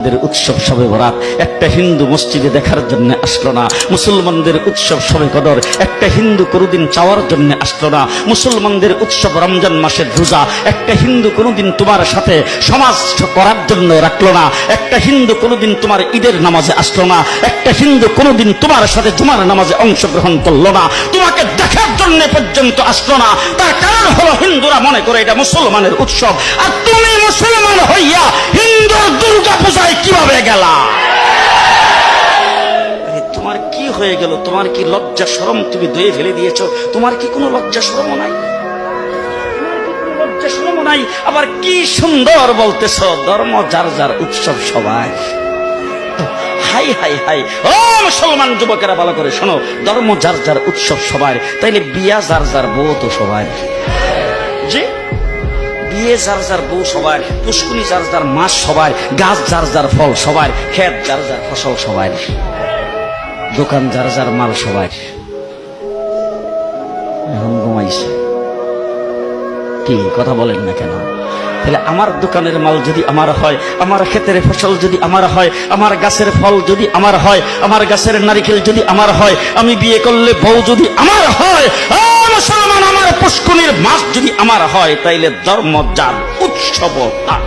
উৎসব শবে বরাত একটা হিন্দু মসজিদে দেখার জন্য আসলো না। মুসলমানদের উৎসব শবে কদর একটা হিন্দু কোনোদিন চাওয়ার জন্য আসলো না। মুসলমানদের উৎসব রমজান মাসের রোজা একটা হিন্দু কোনোদিন তোমার সাথে সমাজ করার জন্য রাখলো না। একটা হিন্দু কোনোদিন তোমার ঈদের নামাজে আসলো না। একটা হিন্দু কোনোদিন তোমার সাথে জুমার নামাজে অংশগ্রহণ করলো না, তোমাকে দেখার জন্য পর্যন্ত আসলো না। তার কারণ হলো হিন্দুরা মনে করে এটা মুসলমানের উৎসব, আর তুমি মুসলমান হইয়া হিন্দুর দুর্গা পূজায় কিভাবে গেলা? তোমার কি হয়ে গেল? তোমার কি লজ্জা শরম তুমি ধুয়ে ফেলে দিয়েছো? তোমার কি কোনো লজ্জা শরম নাই? লজ্জা শরম নাই? আবার কি সুন্দর বলতেছ, ধর্ম যার যার উৎসব সবাই। হাই হাই হাই, ও মুসলমান যুবকেরা ভালো করে শোনো, ধর্ম যার যার উৎসব সবার, তাইলে বিয়া যার যার বউ তো সবার। জি, বিয়ে যার যার বউ সবার, পুষ্কুনি যার যার মাছ সবার, গাছ যার যার ফল সবার, ক্ষেত যার যার ফসল সবার, দোকান যার যার মাল সবার। এখন ঘুমাইছে কি কথা বলেন না কেন? তাহলে আমার দোকানের মাল যদি আমার হয়, আমার ক্ষেতের ফসল যদি আমার হয়, আমার গাছের ফল যদি আমার হয়, আমার গাছের নারিকেল যদি আমার হয়, আমি বিয়ে করলে বউ যদি আমার হয়, মুসলমান আমার পুষ্কুনির মাছ যদি আমার হয়, তাইলে ধর্ম যার উৎসব তার।